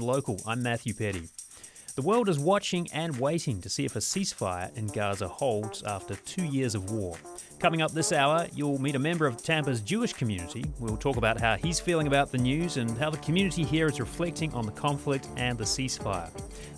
Local, I'm Matthew Petty. The world is watching and waiting to see if a ceasefire in Gaza holds after 2 years of war. Coming up this hour, you'll meet a member of Tampa's Jewish community. We'll talk about how he's feeling about the news and how the community here is reflecting on the conflict and the ceasefire.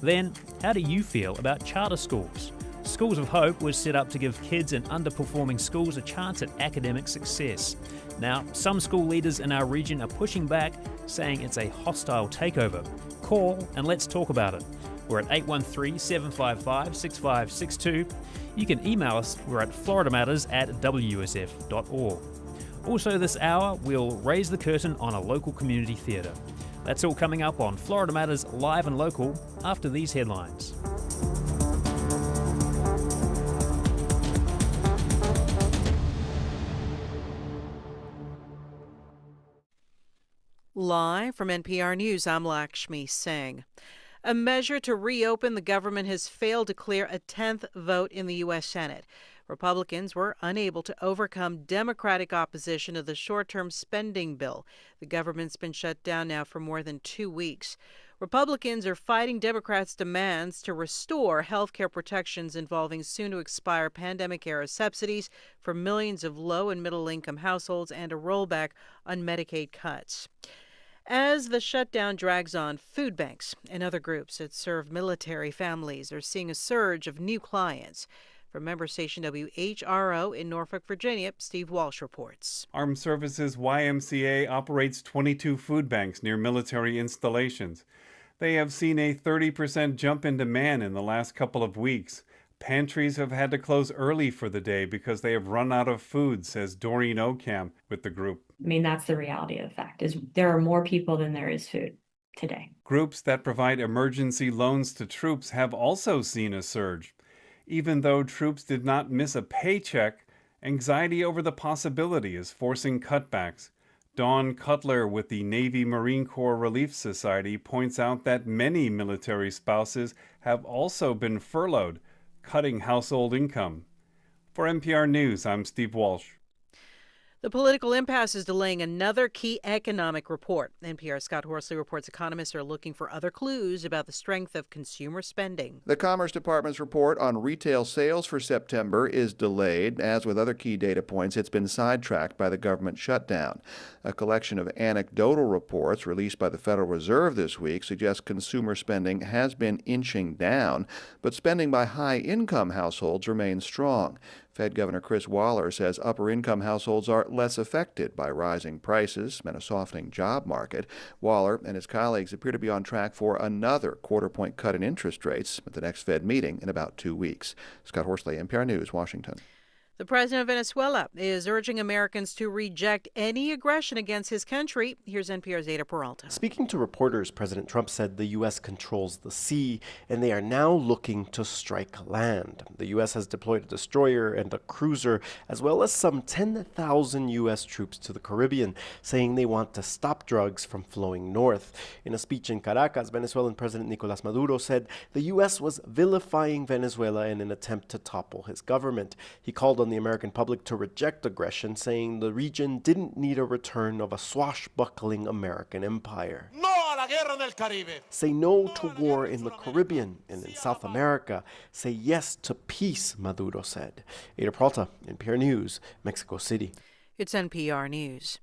Then, how do you feel about charter schools? Schools of Hope was set up to give kids in underperforming schools a chance at academic success. Now, some school leaders in our region are pushing back, saying it's a hostile takeover. Call and let's talk about it. We're at 813-755-6562. You can email us. We're at FloridaMatters@WUSF.org. Also this hour, we'll raise the curtain on a local community theatre. That's all coming up on Florida Matters Live and Local after these headlines. Live from NPR News, I'm Lakshmi Singh. A measure to reopen the government has failed to clear a 10th vote in the U.S. Senate. Republicans were unable to overcome Democratic opposition to the short-term spending bill. The government's been shut down now for more than 2 weeks. Republicans are fighting Democrats' demands to restore health care protections involving soon-to-expire pandemic-era subsidies for millions of low- and middle-income households and a rollback on Medicaid cuts. As the shutdown drags on, food banks and other groups that serve military families are seeing a surge of new clients. From member station WHRO in Norfolk, Virginia, Steve Walsh reports. Armed Services YMCA operates 22 food banks near military installations. They have seen a 30% jump in demand in the last couple of weeks. Pantries have had to close early for the day because they have run out of food, says Doreen Ocam with the group. I mean, that's the reality of the fact, is there are more people than there is food today. Groups that provide emergency loans to troops have also seen a surge. Even though troops did not miss a paycheck, anxiety over the possibility is forcing cutbacks. Dawn Cutler with the Navy Marine Corps Relief Society points out that many military spouses have also been furloughed, cutting household income. For NPR News, I'm Steve Walsh. The political impasse is delaying another key economic report. NPR's Scott Horsley reports economists are looking for other clues about the strength of consumer spending. The Commerce Department's report on retail sales for September is delayed. As with other key data points, it's been sidetracked by the government shutdown. A collection of anecdotal reports released by the Federal Reserve this week suggests consumer spending has been inching down, but spending by high-income households remains strong. Fed Governor Chris Waller says upper-income households are less affected by rising prices and a softening job market. Waller and his colleagues appear to be on track for another quarter-point cut in interest rates at the next Fed meeting in about 2 weeks. Scott Horsley, NPR News, Washington. The president of Venezuela is urging Americans to reject any aggression against his country. Here's NPR's Ada Peralta. Speaking to reporters, President Trump said the U.S. controls the sea, and they are now looking to strike land. The U.S. has deployed a destroyer and a cruiser, as well as some 10,000 U.S. troops to the Caribbean, saying they want to stop drugs from flowing north. In a speech in Caracas, Venezuelan President Nicolás Maduro said the U.S. was vilifying Venezuela in an attempt to topple his government. He called on the American public to reject aggression, saying the region didn't need a return of a swashbuckling American empire. No a la guerra en el Caribe. Say no to war in the Caribbean, and in South America, say yes to peace, Maduro said. Ada Peralta, NPR News, Mexico City. It's NPR News.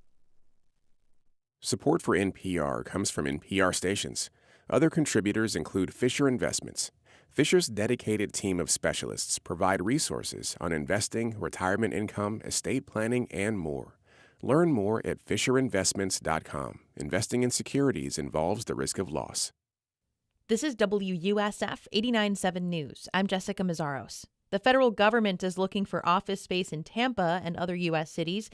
Support for NPR comes from NPR stations. Other contributors include Fisher Investments. Fisher's dedicated team of specialists provide resources on investing, retirement income, estate planning, and more. Learn more at FisherInvestments.com. Investing in securities involves the risk of loss. This is WUSF 89.7 News. I'm Jessica Mazzaros. The federal government is looking for office space in Tampa and other U.S. cities.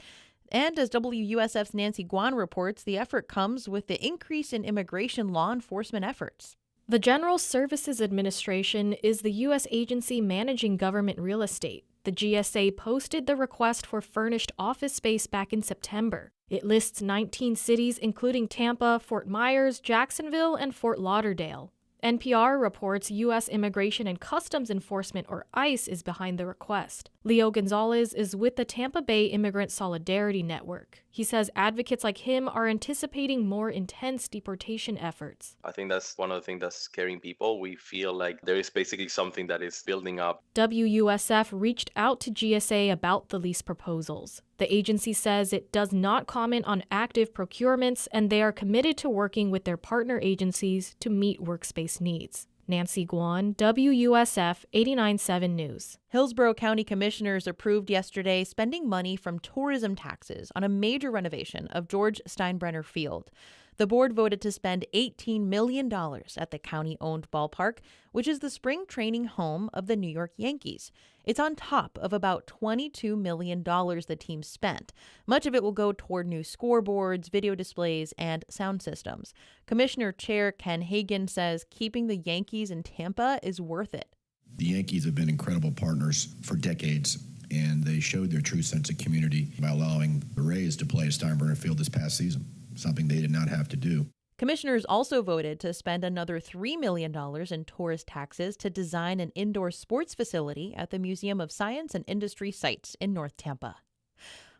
And as WUSF's Nancy Guan reports, the effort comes with the increase in immigration law enforcement efforts. The General Services Administration is the U.S. agency managing government real estate. The GSA posted the request for furnished office space back in September. It lists 19 cities, including Tampa, Fort Myers, Jacksonville, and Fort Lauderdale. NPR reports U.S. Immigration and Customs Enforcement, or ICE, is behind the request. Leo Gonzalez is with the Tampa Bay Immigrant Solidarity Network. He says advocates like him are anticipating more intense deportation efforts. I think that's one of the things that's scaring people. We feel like there is basically something that is building up. WUSF reached out to GSA about the lease proposals. The agency says it does not comment on active procurements, and they are committed to working with their partner agencies to meet workspace needs. Nancy Guan, WUSF 89.7 News. Hillsborough County Commissioners approved yesterday spending money from tourism taxes on a major renovation of George Steinbrenner Field. The board voted to spend $18 million at the county-owned ballpark, which is the spring training home of the New York Yankees. It's on top of about $22 million the team spent. Much of it will go toward new scoreboards, video displays, and sound systems. Commissioner Chair Ken Hagan says keeping the Yankees in Tampa is worth it. The Yankees have been incredible partners for decades, and they showed their true sense of community by allowing the Rays to play at Steinbrenner Field this past season, something they did not have to do. Commissioners also voted to spend another $3 million in tourist taxes to design an indoor sports facility at the Museum of Science and Industry sites in North Tampa.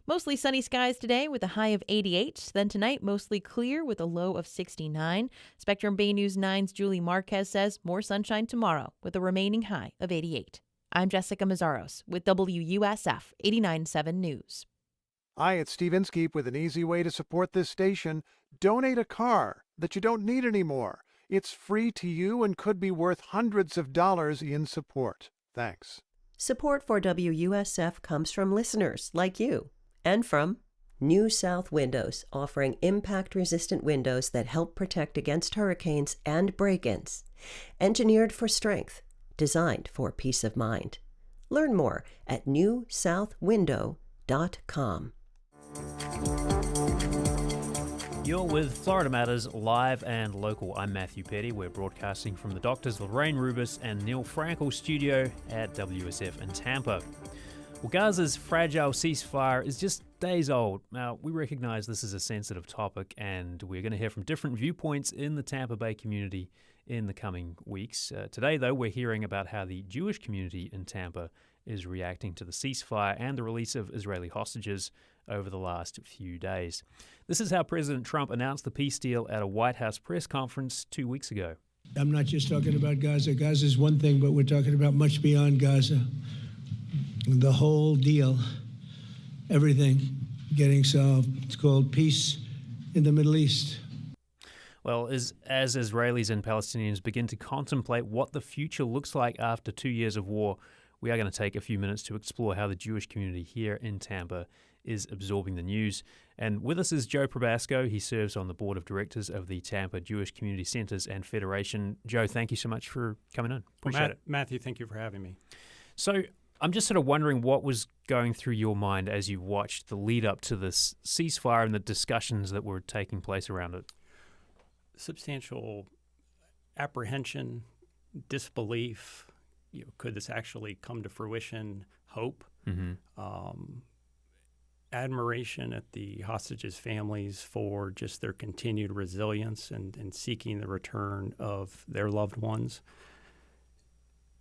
Mostly sunny skies today with a high of 88. Then tonight, mostly clear with a low of 69. Spectrum Bay News 9's Julie Marquez says more sunshine tomorrow with a remaining high of 88. I'm Jessica Mazzaros with WUSF 89.7 News. Hi, it's Steve Inskeep with an easy way to support this station. Donate a car that you don't need anymore. It's free to you and could be worth hundreds of dollars in support. Thanks. Support for WUSF comes from listeners like you and from New South Windows, offering impact-resistant windows that help protect against hurricanes and break-ins. Engineered for strength, designed for peace of mind. Learn more at newsouthwindow.com. You're with Florida Matters live and local. I'm Matthew Petty. We're broadcasting from the doctors Lorraine Rubis and Neil Frankel studio at WSF in Tampa. Well, Gaza's fragile ceasefire is just days old. Now, we recognize this is a sensitive topic, and we're going to hear from different viewpoints in the Tampa Bay community in the coming weeks. Today, though, we're hearing about how the Jewish community in Tampa is reacting to the ceasefire and the release of Israeli hostages over the last few days. This is how President Trump announced the peace deal at a White House press conference 2 weeks ago. I'm not just talking about Gaza. Gaza is one thing, but we're talking about much beyond Gaza. The whole deal, everything getting solved. It's called peace in the Middle East. Well, as Israelis and Palestinians begin to contemplate what the future looks like after 2 years of war, we are going to take a few minutes to explore how the Jewish community here in Tampa is absorbing the news. And with us is Joe Probasco. He serves on the board of directors of the Tampa Jewish Community Centers and Federation. Joe, thank you so much for coming on. Appreciate it. Matthew, thank you for having me. So I'm just sort of wondering what was going through your mind as you watched the lead up to this ceasefire and the discussions that were taking place around it. Substantial apprehension, disbelief. Could this actually come to fruition? Hope. Admiration at the hostages' families for just their continued resilience and seeking the return of their loved ones.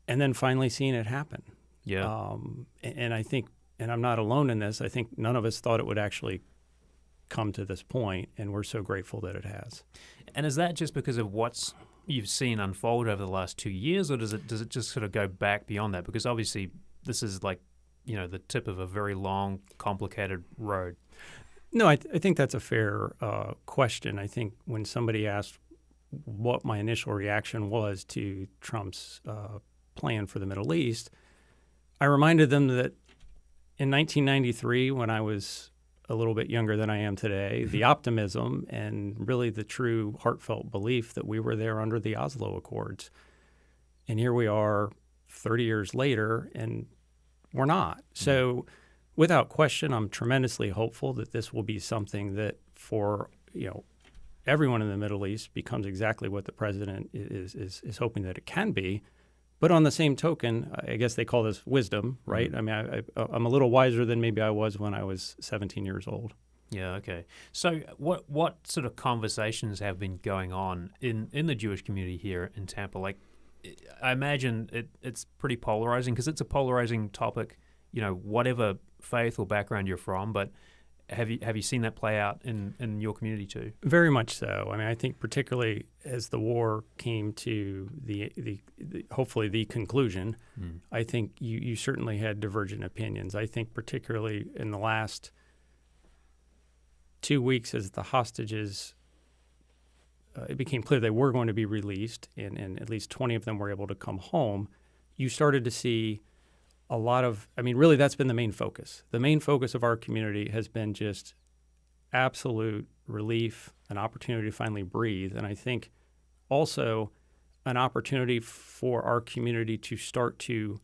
And then finally seeing it happen. Yeah. And I think, and I'm not alone in this, I think none of us thought it would actually come to this point, and we're so grateful that it has. And is that just because of what's you've seen unfold over the last 2 years, or does it just sort of go back beyond that? Because obviously this is like, the tip of a very long, complicated road. No, I think that's a fair question. I think when somebody asked what my initial reaction was to Trump's plan for the Middle East, I reminded them that in 1993, when I was a little bit younger than I am today, the optimism and really the true heartfelt belief that we were there under the Oslo Accords. And here we are 30 years later, and we're not. So without question, I'm tremendously hopeful that this will be something that for, everyone in the Middle East becomes exactly what the president is hoping that it can be. But on the same token, I guess they call this wisdom, right? I mean, I'm a little wiser than maybe I was when I was 17 years old. Yeah, okay. So what sort of conversations have been going on in the Jewish community here in Tampa? Like, I imagine it's pretty polarizing because it's a polarizing topic, whatever faith or background you're from, but have you seen that play out in your community too? Very much so. I mean, I think particularly as the war came to the hopefully the conclusion, I think you certainly had divergent opinions. I think particularly in the last 2 weeks as the hostages, it became clear they were going to be released and at least 20 of them were able to come home, you started to see a lot of, really that's been the main focus. The main focus of our community has been just absolute relief, an opportunity to finally breathe. And I think also an opportunity for our community to start to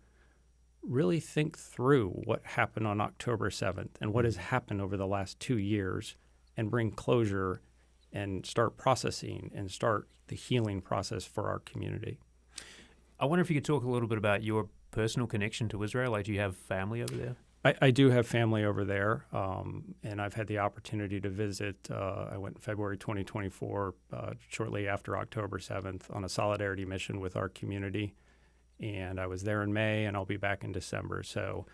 really think through what happened on October 7th and what has happened over the last 2 years and bring closure and start processing and start the healing process for our community. I wonder if you could talk a little bit about your personal connection to Israel. Like, do you have family over there? I do have family over there, and I've had the opportunity to visit. I went in February 2024, shortly after October 7th, on a solidarity mission with our community. And I was there in May, and I'll be back in December. So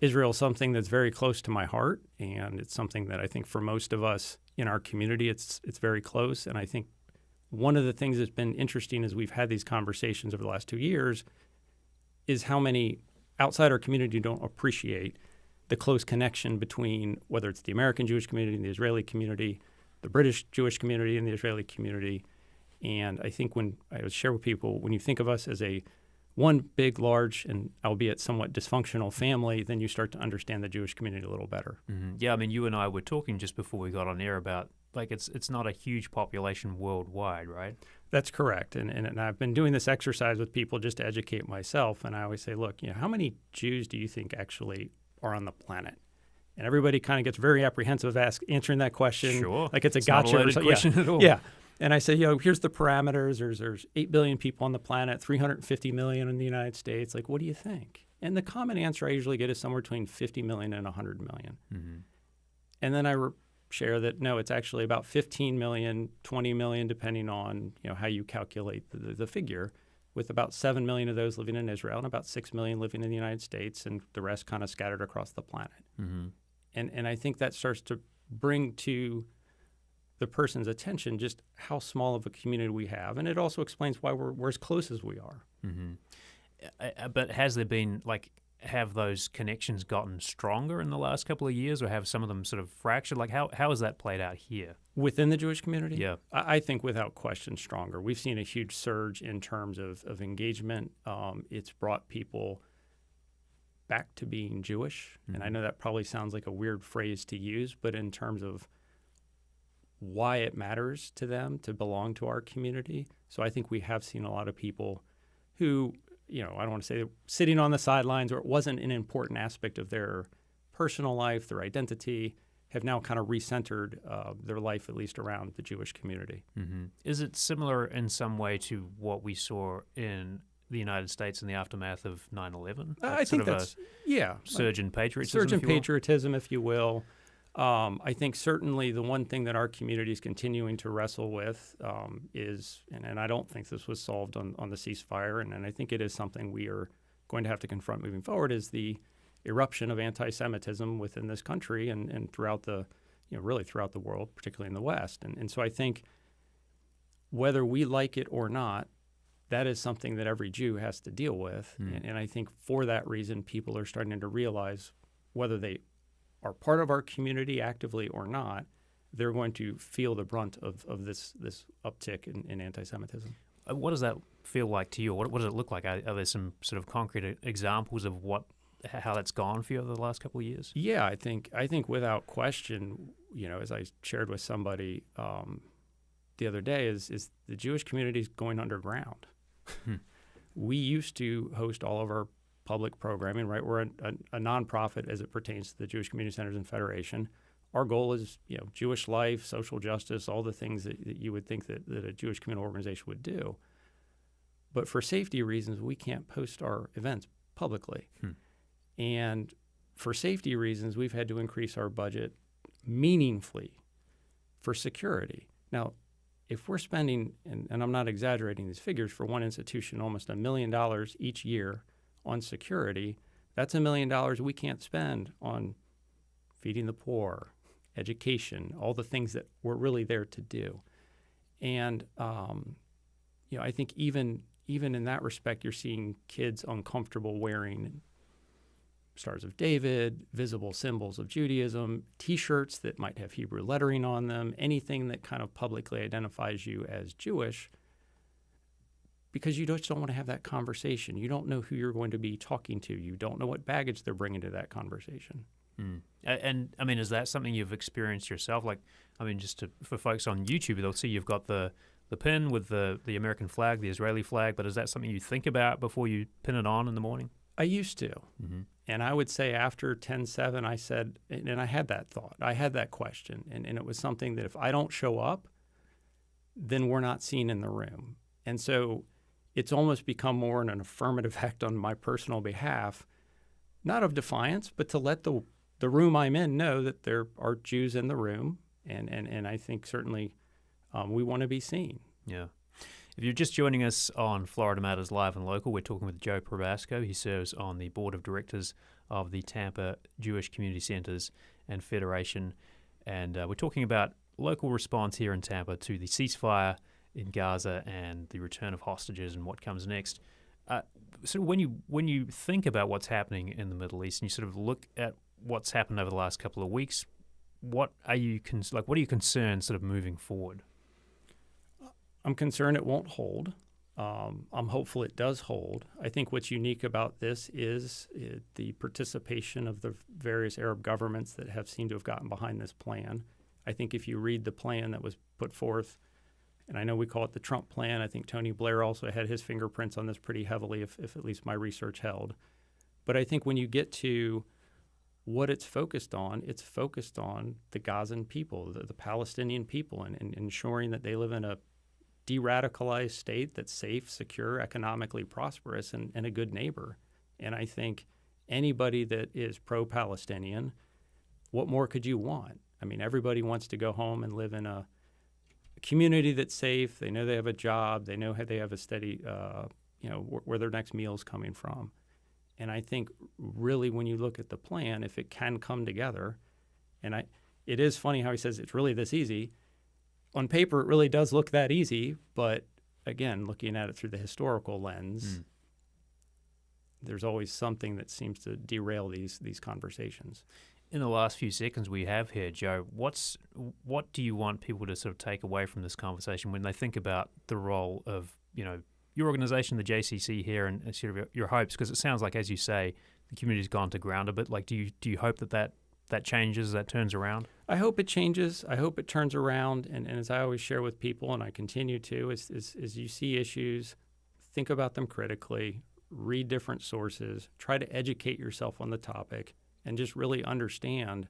Israel is something that's very close to my heart, and it's something that I think for most of us in our community, it's very close. And I think one of the things that's been interesting as we've had these conversations over the last 2 years is how many outside our community don't appreciate the close connection between whether it's the American Jewish community and the Israeli community, the British Jewish community and the Israeli community. And I think when I would share with people, when you think of us as one big, large, and albeit somewhat dysfunctional family, then you start to understand the Jewish community a little better. Mm-hmm. Yeah, you and I were talking just before we got on air about, like, it's not a huge population worldwide, right? That's correct. And I've been doing this exercise with people just to educate myself. And I always say, look, how many Jews do you think actually are on the planet? And everybody kind of gets very apprehensive answering that question. Sure. Like it's a It's gotcha not a loaded question at all. Yeah. And I say, here's the parameters. There's 8 billion people on the planet, 350 million in the United States. Like, what do you think? And the common answer I usually get is somewhere between 50 million and 100 million. Mm-hmm. And then I share that, no, it's actually about 15 million, 20 million, depending on how you calculate the figure, with about 7 million of those living in Israel and about 6 million living in the United States, and the rest kind of scattered across the planet. Mm-hmm. And I think that starts to bring to the person's attention just how small of a community we have. And it also explains why we're as close as we are. Mm-hmm. But has there been, have those connections gotten stronger in the last couple of years, or have some of them sort of fractured? Like, how has that played out here? Within the Jewish community? Yeah. I think without question stronger. We've seen a huge surge in terms of engagement. It's brought people back to being Jewish. Mm-hmm. And I know that probably sounds like a weird phrase to use, but in terms of why it matters to them to belong to our community. So I think we have seen a lot of people who, I don't want to say sitting on the sidelines, or it wasn't an important aspect of their personal life, their identity, have now kind of recentered their life, at least around the Jewish community. Mm-hmm. Is it similar in some way to what we saw in the United States in the aftermath of 9/11? I think that's, surge in patriotism. Surge in patriotism, if you will. I think certainly the one thing that our community is continuing to wrestle with is, and I don't think this was solved on the ceasefire, and I think it is something we are going to have to confront moving forward, is the eruption of anti-Semitism within this country and throughout the, really throughout the world, particularly in the West. And so I think whether we like it or not, that is something that every Jew has to deal with. And I think for that reason, people are starting to realize whether they are part of our community actively or not, they're going to feel the brunt of this uptick in anti-Semitism. What does that feel like to you? What does it look like? Are there some sort of concrete examples of how that's gone for you over the last couple of years? Yeah, I think without question, as I shared with somebody the other day, is the Jewish community is going underground. We used to host all of our public programming, right? We're a nonprofit as it pertains to the Jewish Community Centers and Federation. Our goal is, Jewish life, social justice, all the things that you would think that a Jewish community organization would do. But for safety reasons, we can't post our events publicly. And for safety reasons, we've had to increase our budget meaningfully for security. Now, if we're spending, and I'm not exaggerating these figures, for one institution almost $1 million each year on security, that's $1 million we can't spend on feeding the poor, education, all the things that we're really there to do. And I think even in that respect, you're seeing kids uncomfortable wearing Stars of David, visible symbols of Judaism, T-shirts that might have Hebrew lettering on them, anything that kind of publicly identifies you as Jewish, because you just don't want to have that conversation. You don't know who you're going to be talking to. You don't know what baggage they're bringing to that conversation. And, I mean, is that something you've experienced yourself? Like, I mean, for folks on YouTube, they'll see you've got the pin with the American flag, the Israeli flag, but is that something you think about before you pin it on in the morning? I used to. And I would say after 10/7, I said, and I had that thought, I had that question, and it was something that if I don't show up, then we're not seen in the room. And so it's almost become more an affirmative act on my personal behalf, not of defiance, but to let the room I'm in know that there are Jews in the room, and I think certainly we want to be seen. Yeah. If you're just joining us on Florida Matters Live and Local, we're talking with Joe Probasco. He serves on the board of directors of the Tampa Jewish Community Centers and Federation. And we're talking about local response here in Tampa to the ceasefire in Gaza and the return of hostages and what comes next. So when you think about what's happening in the Middle East and you sort of look at what's happened over the last couple of weeks, what are you concerned sort of moving forward? I'm concerned it won't hold. I'm hopeful it does hold. I think what's unique about this is the participation of the various Arab governments that have seemed to have gotten behind this plan. I think if you read the plan that was put forth, and I know we call it the Trump plan, I think Tony Blair also had his fingerprints on this pretty heavily, if at least my research held. But I think when you get to what it's focused on the Gazan people, the Palestinian people, and ensuring that they live in a de-radicalized state that's safe, secure, economically prosperous, and a good neighbor. And I think anybody that is pro-Palestinian, what more could you want? I mean, everybody wants to go home and live in a community that's safe. They know they have a job. They know they have a steady, where their next meal is coming from. And I think really when you look at the plan, if it can come together, and it is funny how he says it's really this easy. On paper, it really does look that easy, but again, looking at it through the historical lens, there's always something that seems to derail these conversations. In the last few seconds we have here, Joe, what do you want people to sort of take away from this conversation when they think about the role of, your organization, the JCC here, and sort of your hopes? Because it sounds like, as you say, the community's gone to ground a bit. Like, do you hope that changes, that turns around? I hope it changes. I hope it turns around. And as I always share with people, and I continue to, is you see issues, think about them critically, read different sources, try to educate yourself on the topic, and just really understand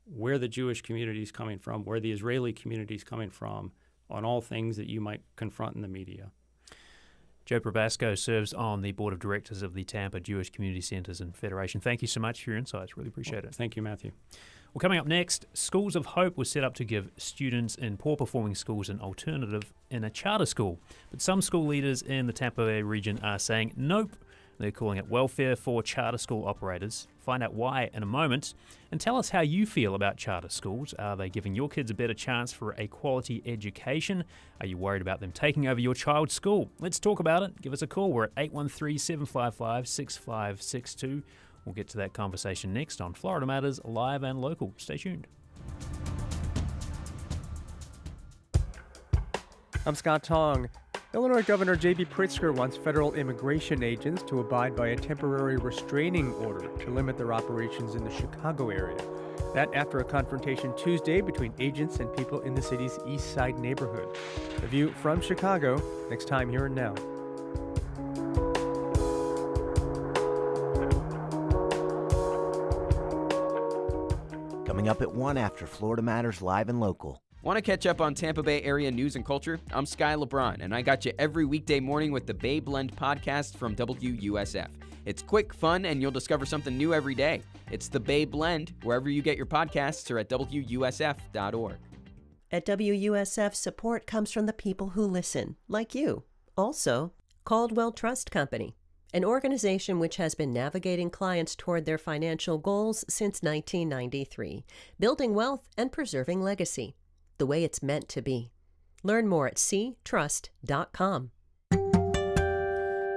where the Jewish community is coming from, where the Israeli community is coming from, on all things that you might confront in the media. Joe Probasco serves on the board of directors of the Tampa Jewish Community Centers and Federation. Thank you so much for your insights. Really appreciate it. Thank you, Matthew. Well, coming up next, Schools of Hope was set up to give students in poor-performing schools an alternative in a charter school. But some school leaders in the Tampa Bay region are saying nope. They're calling it welfare for charter school operators. Find out why in a moment. And tell us how you feel about charter schools. Are they giving your kids a better chance for a quality education? Are you worried about them taking over your child's school? Let's talk about it. Give us a call. We're at 813-755-6562. We'll get to that conversation next on Florida Matters Live and Local. Stay tuned. I'm Scott Tong. Illinois Governor J.B. Pritzker wants federal immigration agents to abide by a temporary restraining order to limit their operations in the Chicago area. That after a confrontation Tuesday between agents and people in the city's East Side neighborhood. The View from Chicago, next time here and now. Coming up at 1 after Florida Matters Live and Local. Want to catch up on Tampa Bay area news and culture? I'm Sky LeBron, and I got you every weekday morning with the Bay Blend podcast from WUSF. It's quick, fun, and you'll discover something new every day. It's the Bay Blend, wherever you get your podcasts or at WUSF.org. At WUSF, support comes from the people who listen, like you. Also, Caldwell Trust Company, an organization which has been navigating clients toward their financial goals since 1993, building wealth and preserving legacy, the way it's meant to be. Learn more at ctrust.com.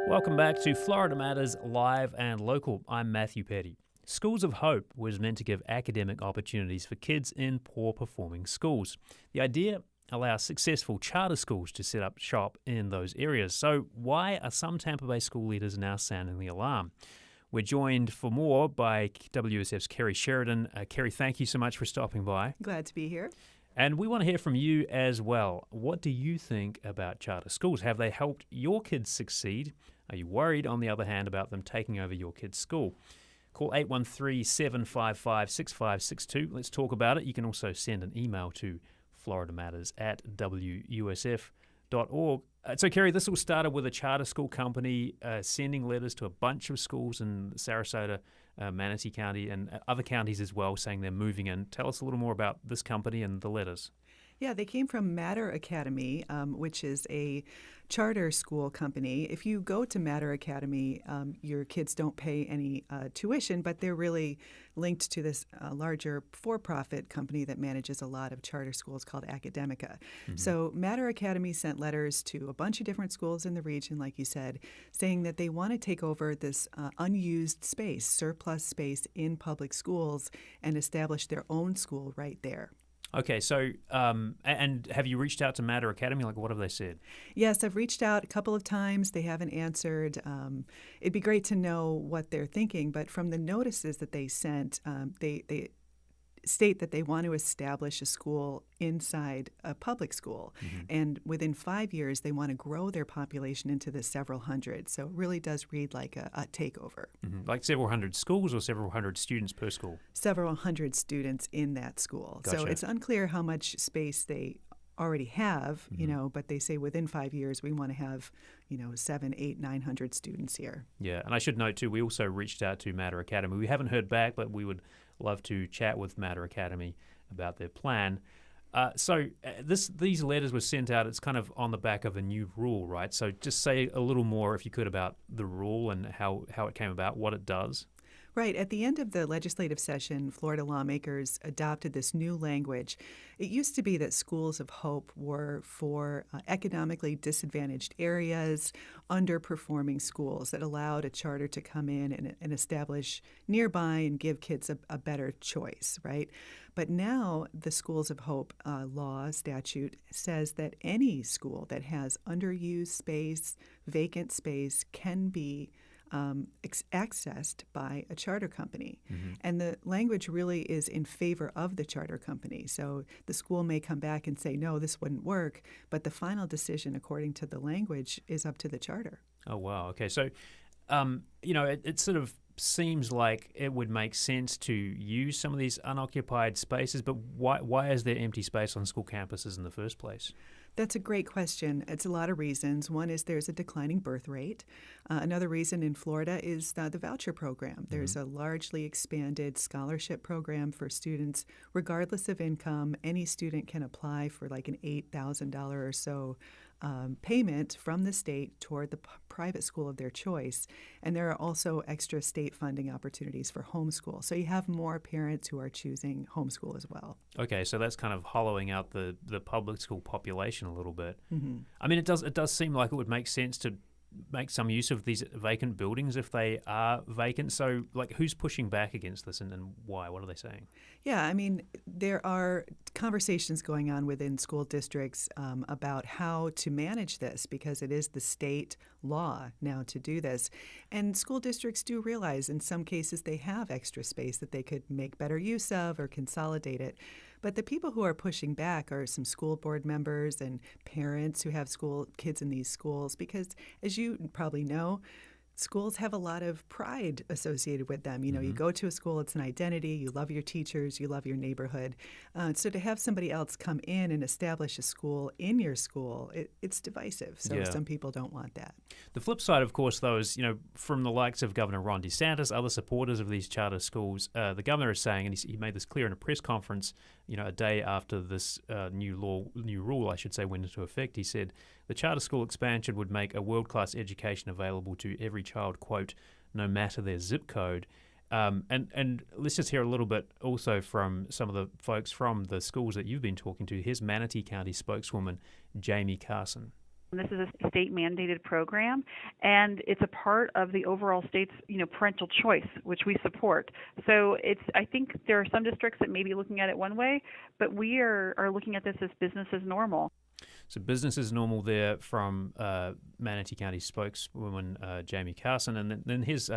Welcome back to Florida Matters Live and Local. I'm Matthew Petty. Schools of Hope was meant to give academic opportunities for kids in poor-performing schools. The idea allows successful charter schools to set up shop in those areas. So why are some Tampa Bay school leaders now sounding the alarm? We're joined for more by WSF's Kerry Sheridan. Kerry, thank you so much for stopping by. Glad to be here. And we want to hear from you as well. What do you think about charter schools? Have they helped your kids succeed? Are you worried, on the other hand, about them taking over your kid's school? Call 813-755-6562. Let's talk about it. You can also send an email to FloridaMatters@WUSF.org. So, Kerry, this all started with a charter school company sending letters to a bunch of schools in Sarasota, Manatee County, and other counties as well, saying they're moving in. Tell us a little more about this company and the letters. Yeah, they came from Matter Academy, which is a charter school company. If you go to Matter Academy, your kids don't pay any tuition, but they're really linked to this larger for-profit company that manages a lot of charter schools called Academica. Mm-hmm. So Matter Academy sent letters to a bunch of different schools in the region, like you said, saying that they want to take over this unused space, surplus space in public schools, and establish their own school right there. Okay, so and have you reached out to Matter Academy? Like, what have they said? Yes, I've reached out a couple of times. They haven't answered. It'd be great to know what they're thinking, but from the notices that they sent, they state that they want to establish a school inside a public school. Mm-hmm. And within 5 years, they want to grow their population into the several hundred. So it really does read like a takeover. Mm-hmm. Like several hundred schools or several hundred students per school? Several hundred students in that school. Gotcha. So it's unclear how much space they already have, mm-hmm. But they say within 5 years, we want to have, 700, 800, 900 students here. Yeah, and I should note, too, we also reached out to Matter Academy. We haven't heard back, but we would love to chat with Matter Academy about their plan. So these letters were sent out. It's kind of on the back of a new rule, right? So just say a little more, if you could, about the rule and how it came about, what it does. Right. At the end of the legislative session, Florida lawmakers adopted this new language. It used to be that schools of hope were for economically disadvantaged areas, underperforming schools that allowed a charter to come in and establish nearby and give kids a better choice, right? But now the Schools of Hope law statute says that any school that has underused space, vacant space, can be accessed by a charter company. Mm-hmm. And the language really is in favor of the charter company. So the school may come back and say, no, this wouldn't work, but the final decision, according to the language, is up to the charter. Oh, wow. Okay. So, it sort of seems like it would make sense to use some of these unoccupied spaces, but why is there empty space on school campuses in the first place? That's a great question. It's a lot of reasons. One is there's a declining birth rate. Another reason in Florida is the voucher program. There's a largely expanded scholarship program for students, regardless of income. Any student can apply for like an $8,000 or so payment from the state toward the private school of their choice. And there are also extra state funding opportunities for homeschool. So you have more parents who are choosing homeschool as well. Okay, so that's kind of hollowing out the public school population a little bit. Mm-hmm. I mean, it does seem like it would make sense to make some use of these vacant buildings if they are vacant. So, like, who's pushing back against this and why? What are they saying? Yeah, I mean, there are conversations going on within school districts about how to manage this because it is the state law now to do this. And school districts do realize in some cases they have extra space that they could make better use of or consolidate it. But the people who are pushing back are some school board members and parents who have school kids in these schools because, as you probably know, schools have a lot of pride associated with them. You know, you go to a school, it's an identity, you love your teachers, you love your neighborhood. So to have somebody else come in and establish a school in your school, it's divisive. So some people don't want that. The flip side, of course, though, is, from the likes of Governor Ron DeSantis, other supporters of these charter schools, the governor is saying, and he made this clear in a press conference, a day after this new rule, I should say, went into effect, he said, the charter school expansion would make a world-class education available to every child, quote, no matter their zip code. And let's just hear a little bit also from some of the folks from the schools that you've been talking to. Here's Manatee County spokeswoman Jamie Carson. This is a state-mandated program, and it's a part of the overall state's, parental choice, which we support. So I think there are some districts that may be looking at it one way, but we are looking at this as business as normal. So business as normal there from Manatee County spokeswoman Jamie Carson. And then here's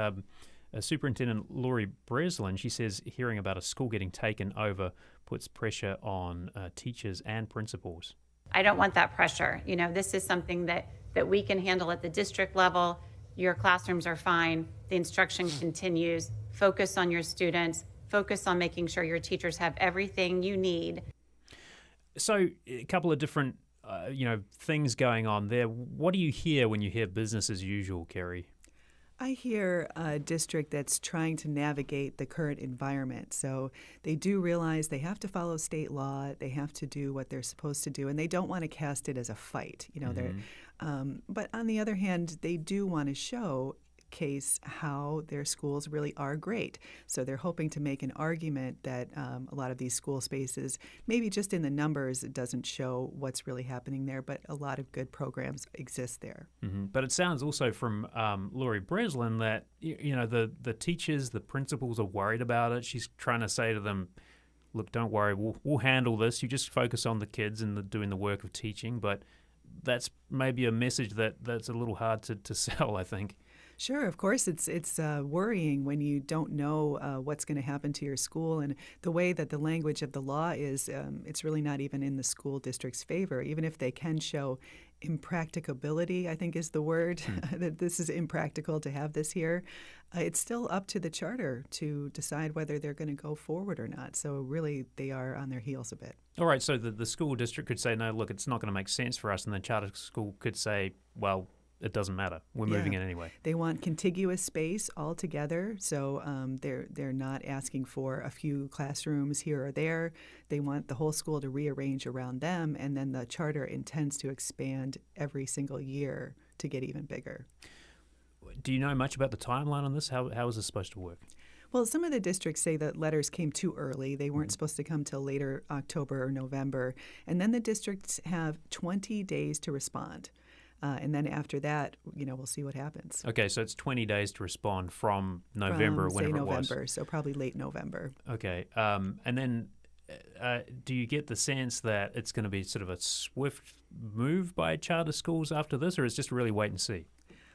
Superintendent Lori Breslin. She says hearing about a school getting taken over puts pressure on teachers and principals. I don't want that pressure. This is something that we can handle at the district level. Your classrooms are fine. The instruction continues. Focus on your students. Focus on making sure your teachers have everything you need. So a couple of different, things going on there. What do you hear when you hear business as usual, Kerry? I hear a district that's trying to navigate the current environment. So they do realize they have to follow state law. They have to do what they're supposed to do, and they don't want to cast it as a fight. But on the other hand, they do want to showcase how their schools really are great. So they're hoping to make an argument that a lot of these school spaces, maybe just in the numbers, it doesn't show what's really happening there, but a lot of good programs exist there. Mm-hmm. But it sounds also from Lori Breslin that the teachers, the principals are worried about it. She's trying to say to them, look, don't worry, we'll handle this. You just focus on the kids and doing the work of teaching. But that's maybe a message that's a little hard to sell, I think. Sure, of course, it's worrying when you don't know what's going to happen to your school, and the way that the language of the law is, it's really not even in the school district's favor. Even if they can show impracticability, I think is the word, that this is impractical to have this here, it's still up to the charter to decide whether they're going to go forward or not. So really, they are on their heels a bit. All right, so the school district could say, no, look, it's not going to make sense for us, and the charter school could say, well, it doesn't matter. We're moving it anyway. They want contiguous space altogether, so they're not asking for a few classrooms here or there. They want the whole school to rearrange around them, and then the charter intends to expand every single year to get even bigger. Do you know much about the timeline on this? How is this supposed to work? Well, some of the districts say that letters came too early. They weren't supposed to come till later October or November. And then the districts have 20 days to respond. And then after that, we'll see what happens. Okay, so it's 20 days to respond from November, whenever it was. November, so probably late November. Okay, and then do you get the sense that it's going to be sort of a swift move by charter schools after this, or it's just really wait and see?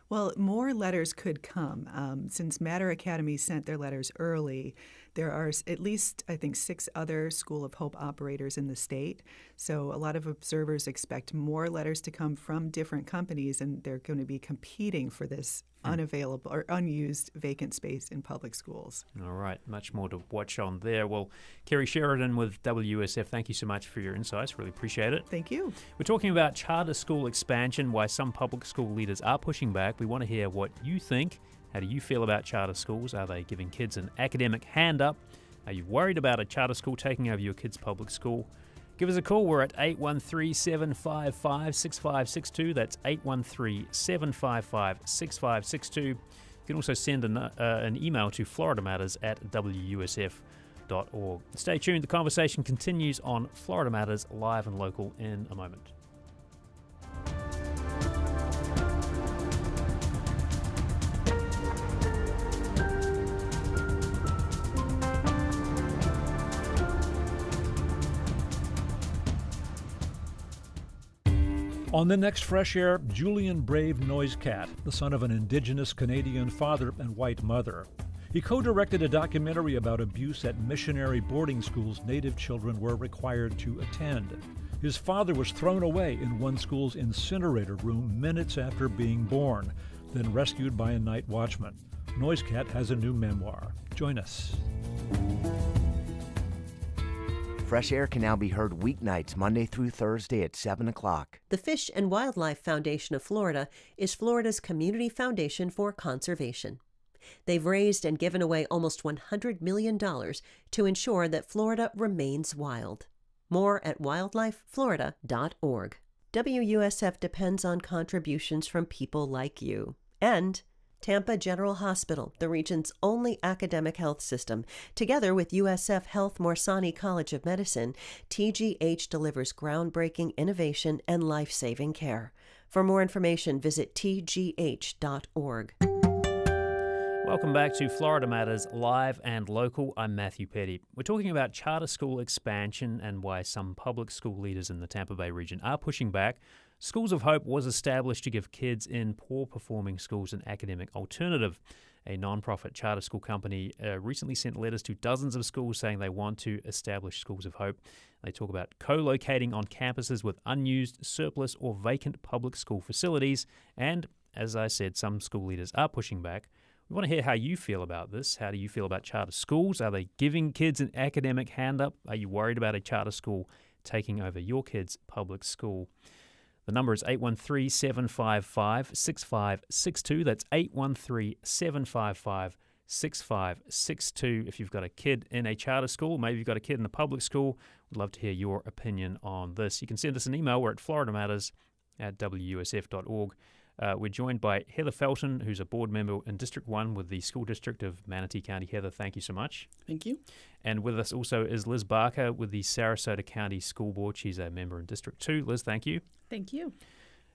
Well, more letters could come. Since Matter Academy sent their letters early, there are at least, I think, 6 other School of Hope operators in the state. So a lot of observers expect more letters to come from different companies, and they're going to be competing for this unavailable or unused vacant space in public schools. All right, much more to watch on there. Well, Kerry Sheridan with WUSF, thank you so much for your insights. Really appreciate it. Thank you. We're talking about charter school expansion, why some public school leaders are pushing back. We want to hear what you think. How do you feel about charter schools? Are they giving kids an academic hand up? Are you worried about a charter school taking over your kid's public school? Give us a call. We're at 813-755-6562. That's 813-755-6562. You can also send an email to FloridaMatters@WUSF.org. Stay tuned. The conversation continues on Florida Matters live and local in a moment. On the next Fresh Air, Julian Brave Noisecat, the son of an Indigenous Canadian father and white mother. He co-directed a documentary about abuse at missionary boarding schools Native children were required to attend. His father was thrown away in one school's incinerator room minutes after being born. then rescued by a night watchman. Noise Cat has a new memoir. Join us. Fresh Air can now be heard weeknights, Monday through Thursday at 7 o'clock. The Fish and Wildlife Foundation of Florida is Florida's community foundation for conservation. They've raised and given away almost $100 million to ensure that Florida remains wild. More at wildlifeflorida.org. WUSF depends on contributions from people like you. And Tampa General Hospital, the region's only academic health system. Together with USF Health Morsani College of Medicine, TGH delivers groundbreaking innovation and life-saving care. For more information, visit tgh.org. Welcome back to Florida Matters Live and Local. I'm Matthew Petty. We're talking about charter school expansion and why some public school leaders in the Tampa Bay region are pushing back. Schools of Hope was established to give kids in poor-performing schools an academic alternative. A non-profit charter school company recently sent letters to dozens of schools saying they want to establish Schools of Hope. They talk about co-locating on campuses with unused, surplus, or vacant public school facilities. And, as I said, some school leaders are pushing back. We want to hear how you feel about this. How do you feel about charter schools? Are they giving kids an academic hand up? Are you worried about a charter school taking over your kid's public school? The number is 813-755-6562. That's 813-755-6562. If you've got a kid in a charter school, maybe you've got a kid in a public school, we'd love to hear your opinion on this. You can send us an email. We're at FloridaMatters@WUSF.org. We're joined by Heather Felton, who's a board member in District 1 with the School District of Manatee County. Heather, thank you so much. Thank you. And with us also is Liz Barker with the Sarasota County School Board. She's a member in District 2. Liz, thank you. Thank you.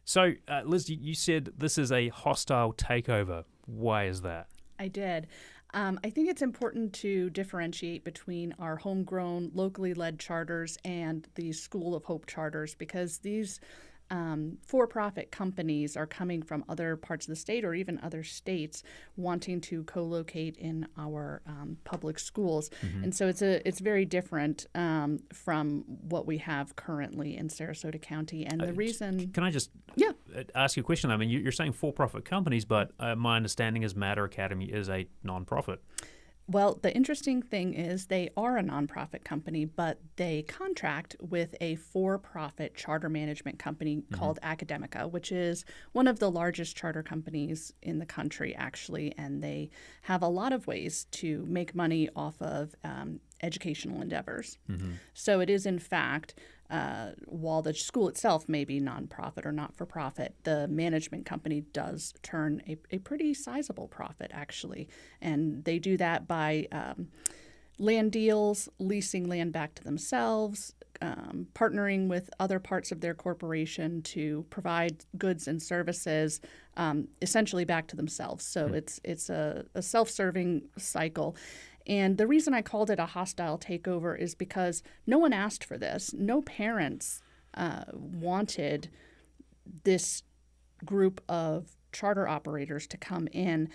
So, Liz, you said this is a hostile takeover. Why is that? I did. I think it's important to differentiate between our homegrown, locally led charters and the School of Hope charters, because these for-profit companies are coming from other parts of the state or even other states wanting to co-locate in our public schools. Mm-hmm. And so it's very different from what we have currently in Sarasota County. And the reason... Can I just ask you a question? I mean, you're saying for-profit companies, but my understanding is Matter Academy is a nonprofit. Well, the interesting thing is they are a nonprofit company, but they contract with a for-profit charter management company called Academica, which is one of the largest charter companies in the country, actually, and they have a lot of ways to make money off of educational endeavors. Mm-hmm. So it is, in fact, while the school itself may be nonprofit or not-for-profit, the management company does turn a pretty sizable profit, actually. And they do that by land deals, leasing land back to themselves, partnering with other parts of their corporation to provide goods and services essentially back to themselves. So it's a self-serving cycle. And the reason I called it a hostile takeover is because no one asked for this. No parents wanted this group of charter operators to come in.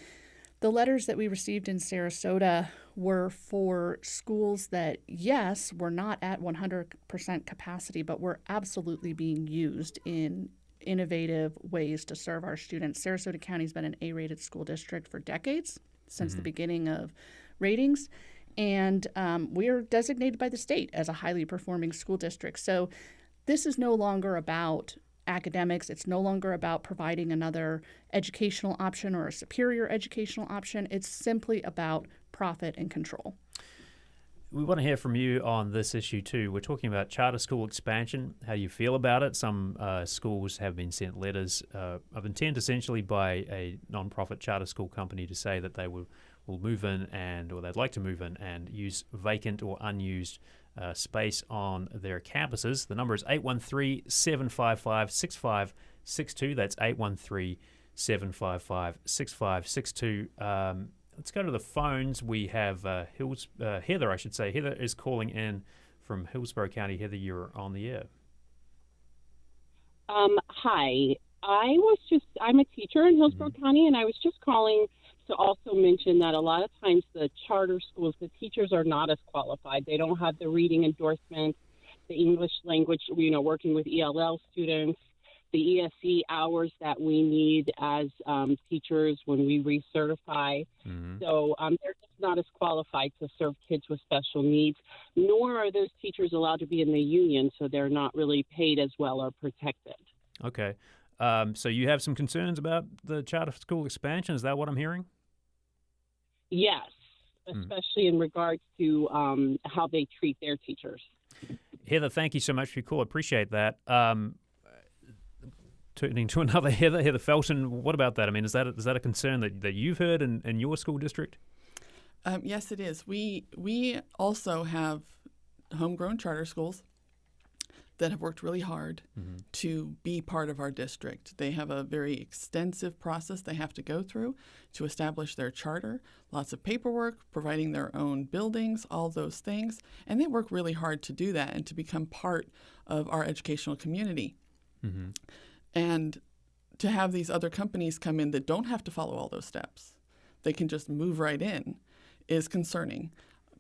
The letters that we received in Sarasota were for schools that, yes, were not at 100% capacity, but were absolutely being used in innovative ways to serve our students. Sarasota County has been an A-rated school district for decades, since the beginning of ratings, and we're designated by the state as a highly performing school district. So this is no longer about academics. It's no longer about providing another educational option or a superior educational option. It's simply about profit and control. We want to hear from you on this issue too. We're talking about charter school expansion. How do you feel about it? Some schools have been sent letters of intent essentially by a nonprofit charter school company to say that they will move in or they'd like to move in and use vacant or unused space on their campuses. The number is 813-755-6562. That's 813-755-6562. Let's go to the phones. We have Heather, I should say. Heather is calling in from Hillsborough County. Heather, you're on the air. Hi. I'm a teacher in Hillsborough County, and I was just calling to also mention that a lot of times the charter schools, the teachers are not as qualified. They don't have the reading endorsements, the English language, working with ELL students. the ESE hours that we need as teachers when we recertify. So they're just not as qualified to serve kids with special needs, nor are those teachers allowed to be in the union, so they're not really paid as well or protected. Okay. So you have some concerns about the charter school expansion. Is that what I'm hearing? Yes, especially in regards to how they treat their teachers. Heather, thank you so much for your call. Appreciate that. Turning to another Heather Felton, what about that? I mean, is that a concern that you've heard in your school district? Yes, it is. We also have homegrown charter schools that have worked really hard to be part of our district. They have a very extensive process they have to go through to establish their charter, lots of paperwork, providing their own buildings, all those things. And they work really hard to do that and to become part of our educational community. And to have these other companies come in that don't have to follow all those steps, they can just move right in, is concerning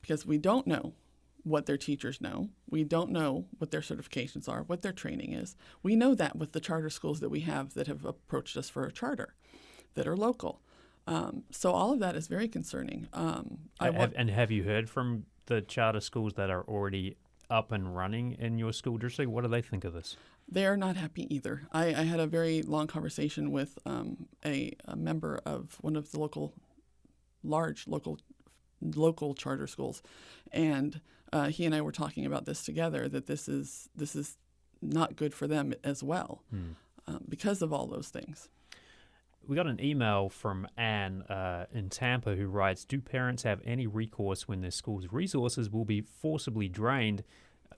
because we don't know what their teachers know. We don't know what their certifications are, what their training is. We know that with the charter schools that we have that have approached us for a charter that are local. So all of that is very concerning. And have you heard from the charter schools that are already up and running in your school district? What do they think of this? They're not happy either. I had a very long conversation with a member of one of the large local charter schools, and he and I were talking about this together, that this is not good for them as well because of all those things. We got an email from Anne in Tampa who writes, do parents have any recourse when their school's resources will be forcibly drained?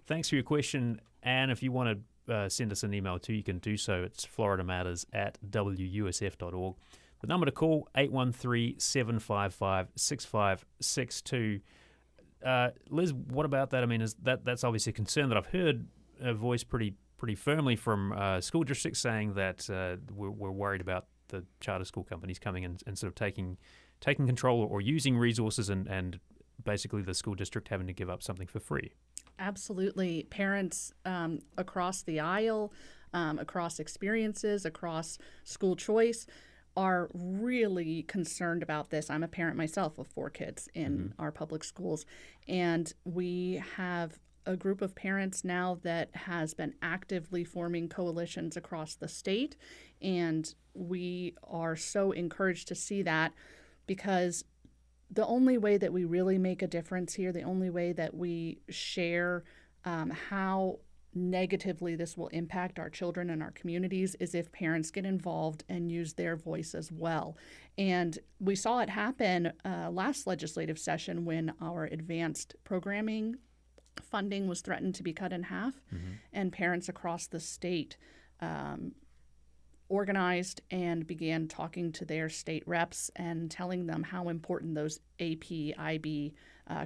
Thanks for your question, Anne. If you want to send us an email too, you can do so. It's FloridaMatters@WUSF.org. The number to call, 813-755-6562. Liz, what about that? I mean, that's obviously a concern that I've heard voiced pretty firmly from school districts saying that we're worried about the charter school companies coming in and sort of taking control or using resources and basically the school district having to give up something for free. Absolutely. Parents across the aisle, across experiences, across school choice are really concerned about this. I'm a parent myself of 4 kids in our public schools, and we have a group of parents now that has been actively forming coalitions across the state, and we are so encouraged to see that, because the only way that we really make a difference here, the only way that we share how negatively this will impact our children and our communities is if parents get involved and use their voice as well. And we saw it happen last legislative session when our advanced programming funding was threatened to be cut in half, and parents across the state organized and began talking to their state reps and telling them how important those AP, IB,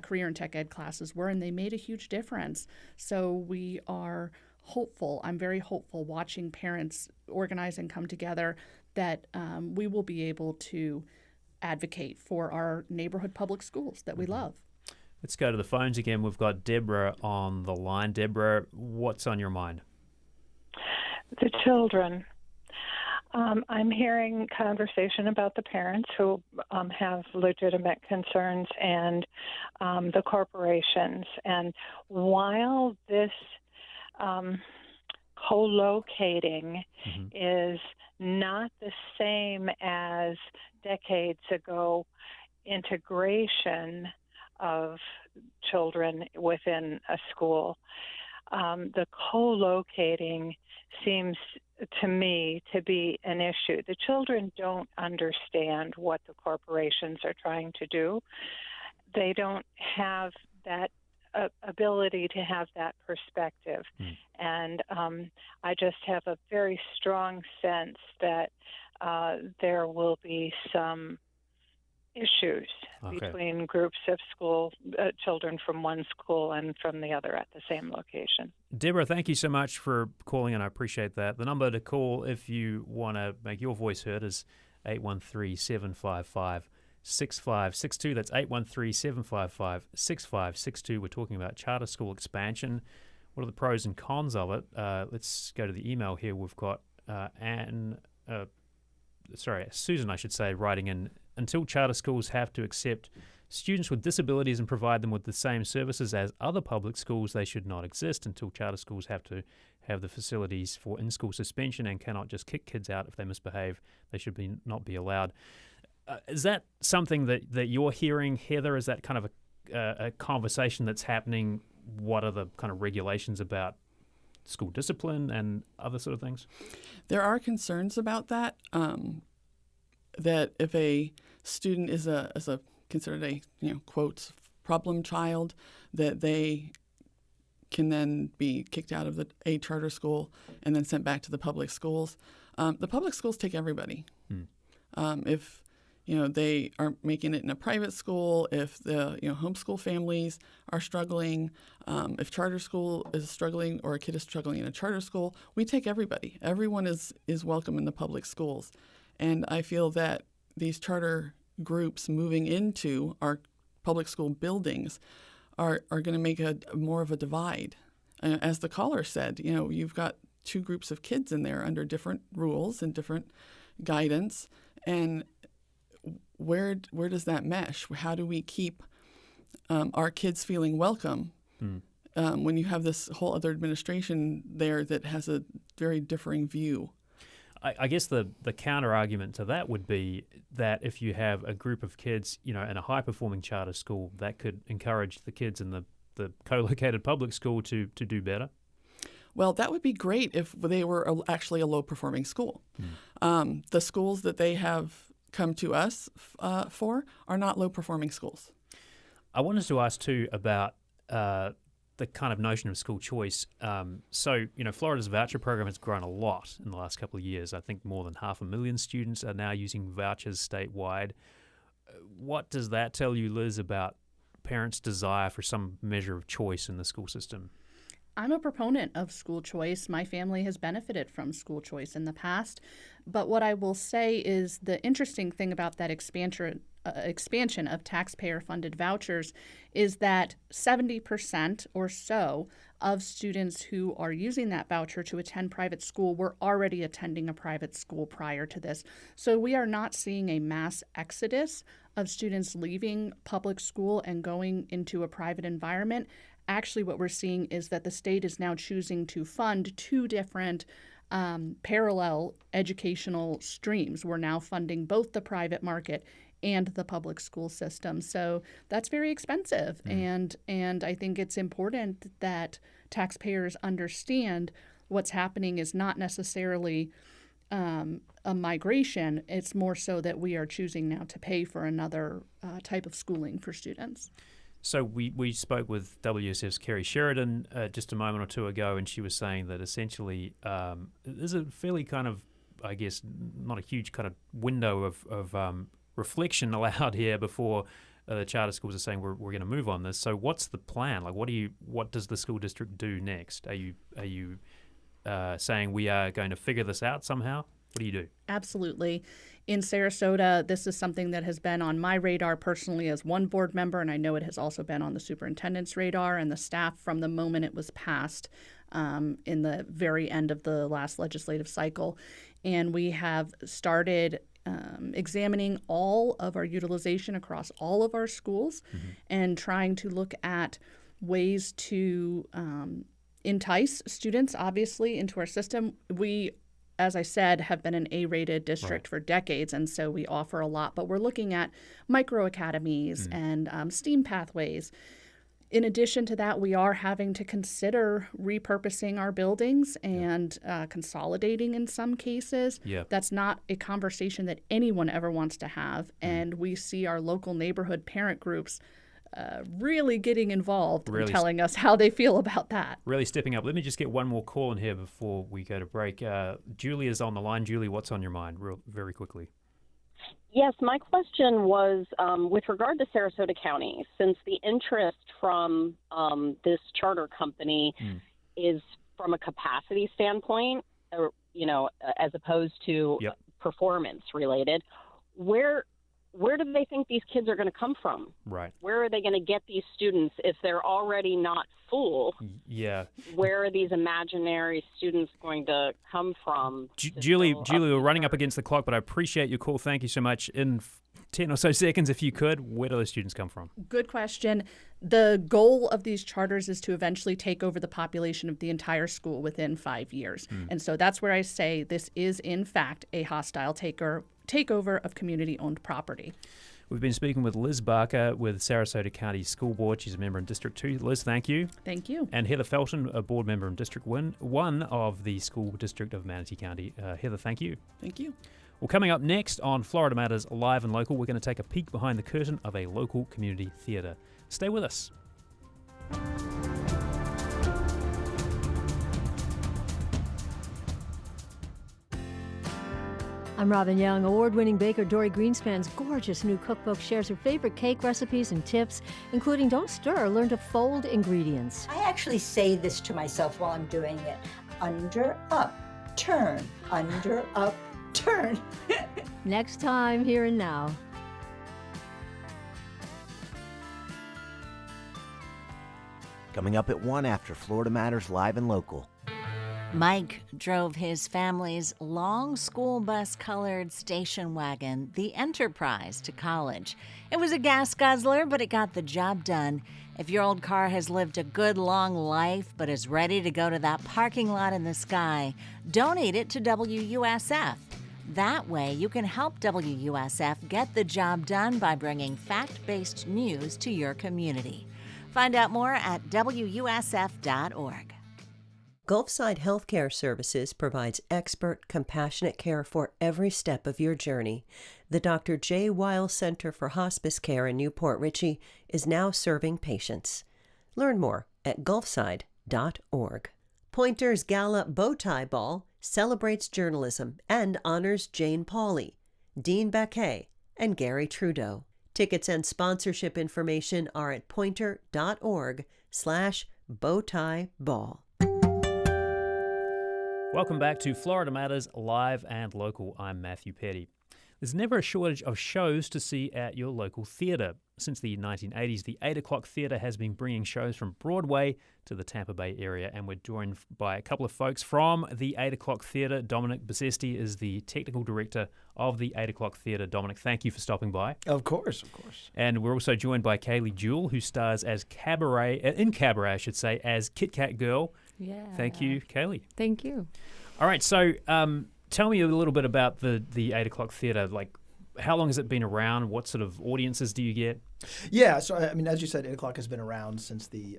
career and tech ed classes were, and they made a huge difference. So we are hopeful. I'm very hopeful watching parents organize and come together that we will be able to advocate for our neighborhood public schools that we love. Let's go to the phones again. We've got Deborah on the line. Deborah, what's on your mind? The children. I'm hearing conversation about the parents who have legitimate concerns and the corporations. And while this co-locating is not the same as decades ago integration of children within a school, the co-locating seems to me to be an issue. The children don't understand what the corporations are trying to do. They don't have that ability to have that perspective. And I just have a very strong sense that there will be some issues between groups of school children from one school and from the other at the same location. Deborah, thank you so much for calling in. I appreciate that. The number to call if you want to make your voice heard is 813-755-6562. That's 813-755-6562. We're talking about charter school expansion. What are the pros and cons of it? Let's go to the email here. We've got Susan, I should say, writing in, until charter schools have to accept students with disabilities and provide them with the same services as other public schools, they should not exist. Until charter schools have to have the facilities for in-school suspension and cannot just kick kids out if they misbehave, they should not be allowed. Is that something that you're hearing, Heather? Is that kind of a conversation that's happening? What are the kind of regulations about school discipline and other sort of things? There are concerns about that, that if a student is considered a, quotes, problem child, that they can then be kicked out of a charter school and then sent back to the public schools. The public schools take everybody. If they aren't making it in a private school, if the homeschool families are struggling, if charter school is struggling or a kid is struggling in a charter school, we take everybody. Everyone is welcome in the public schools. And I feel that these charter groups moving into our public school buildings are going to make more of a divide. As the caller said, you've got two groups of kids in there under different rules and different guidance, and where does that mesh? How do we keep our kids feeling welcome when you have this whole other administration there that has a very differing view? I guess the counter argument to that would be that if you have a group of kids, in a high-performing charter school, that could encourage the kids in the co-located public school to do better. Well, that would be great if they were actually a low-performing school. The schools that they have come to us for are not low-performing schools. I wanted to ask, too, about the kind of notion of school choice. Florida's voucher program has grown a lot in the last couple of years. I think more than 500,000 students are now using vouchers statewide. What does that tell you, Liz, about parents' desire for some measure of choice in the school system? I'm a proponent of school choice. My family has benefited from school choice in the past. But what I will say is the interesting thing about that expansion of taxpayer-funded vouchers is that 70% or so of students who are using that voucher to attend private school were already attending a private school prior to this. So we are not seeing a mass exodus of students leaving public school and going into a private environment. Actually, what we're seeing is that the state is now choosing to fund two different parallel educational streams. We're now funding both the private market and the public school system. So that's very expensive. And I think it's important that taxpayers understand what's happening is not necessarily a migration. It's more so that we are choosing now to pay for another type of schooling for students. So we spoke with WUSF's Kerry Sheridan just a moment or two ago, and she was saying that essentially there's a fairly kind of, I guess, not a huge kind of window of reflection allowed here before the charter schools are saying we're going to move on this. So what's the plan? Like, what does the school district do next? Are you saying we are going to figure this out somehow? What do you do? Absolutely. In Sarasota, this is something that has been on my radar personally as one board member, and I know it has also been on the superintendent's radar and the staff from the moment it was passed in the very end of the last legislative cycle. And we have started examining all of our utilization across all of our schools and trying to look at ways to entice students, obviously, into our system. We, as I said, have been an A-rated district for decades, and so we offer a lot. But we're looking at micro academies and STEAM pathways. In addition to that, we are having to consider repurposing our buildings and consolidating in some cases. That's not a conversation that anyone ever wants to have, and we see our local neighborhood parent groups really getting involved and telling us how they feel about that. Really stepping up. Let me just get one more call in here before we go to break. Julie is on the line. Julie, what's on your mind? Very quickly. Yes, my question was with regard to Sarasota County, since the interest from this charter company is from a capacity standpoint, as opposed to performance related, where where do they think these kids are going to come from? Right. Where are they going to get these students if they're already not full? Yeah. Where are these imaginary students going to come from? Julie, we're running up against the clock, but I appreciate your call. Thank you so much. In 10 or so seconds, if you could, where do those students come from? Good question. The goal of these charters is to eventually take over the population of the entire school within 5 years. And so that's where I say this is, in fact, a hostile takeover of community-owned property. We've been speaking with Liz Barker with Sarasota County School Board. She's a member in District 2. Liz, thank you. Thank you. And Heather Felton, a board member in District 1 of the School District of Manatee County. Heather, thank you. Thank you. Well, coming up next on Florida Matters Live and Local, we're going to take a peek behind the curtain of a local community theatre. Stay with us. I'm Robin Young. Award-winning baker Dory Greenspan's gorgeous new cookbook shares her favorite cake recipes and tips, including don't stir, learn to fold ingredients. I actually say this to myself while I'm doing it. Under, up, turn. Under, up, turn. Next time, here and now. Coming up at 1 after Florida Matters Live and Local. Mike drove his family's long school bus-colored station wagon, the Enterprise, to college. It was a gas guzzler, but it got the job done. If your old car has lived a good long life but is ready to go to that parking lot in the sky, donate it to WUSF. That way, you can help WUSF get the job done by bringing fact-based news to your community. Find out more at WUSF.org. Gulfside Healthcare Services provides expert, compassionate care for every step of your journey. The Dr. J. Weil Center for Hospice Care in Newport Richey is now serving patients. Learn more at gulfside.org. Pointer's Gala Bowtie Ball celebrates journalism and honors Jane Pauley, Dean Baquet, and Gary Trudeau. Tickets and sponsorship information are at pointer.org/bowtieball. Welcome back to Florida Matters Live and Local. I'm Matthew Petty. There's never a shortage of shows to see at your local theatre. Since the 1980s, the 8 o'clock theatre has been bringing shows from Broadway to the Tampa Bay area, and we're joined by a couple of folks from the 8 o'clock theatre. Dominic Basesti is the technical director of the 8 o'clock theatre. Dominic, thank you for stopping by. Of course. And we're also joined by Kaylee Jewell, who stars as in Cabaret, I should say, as Kit Kat Girl. Yeah. Thank you, Kaylee. Thank you. All right, so tell me a little bit about the 8 o'clock theatre. Like, how long has it been around? What sort of audiences do you get? Yeah, so I mean, as you said, 8 o'clock has been around since the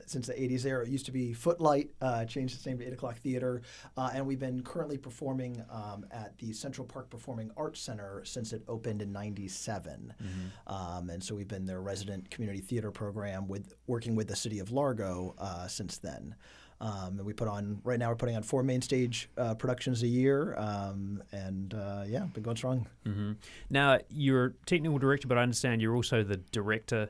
80s. There, it used to be Footlight, changed its name to 8 o'clock Theater, and we've been currently performing at the Central Park Performing Arts Center since it opened in '97. And so we've been their resident community theater program working with the city of Largo since then. And right now we're putting on 4 main stage productions a year, yeah, been going strong. Now, you're technical director, but I understand you're also the director,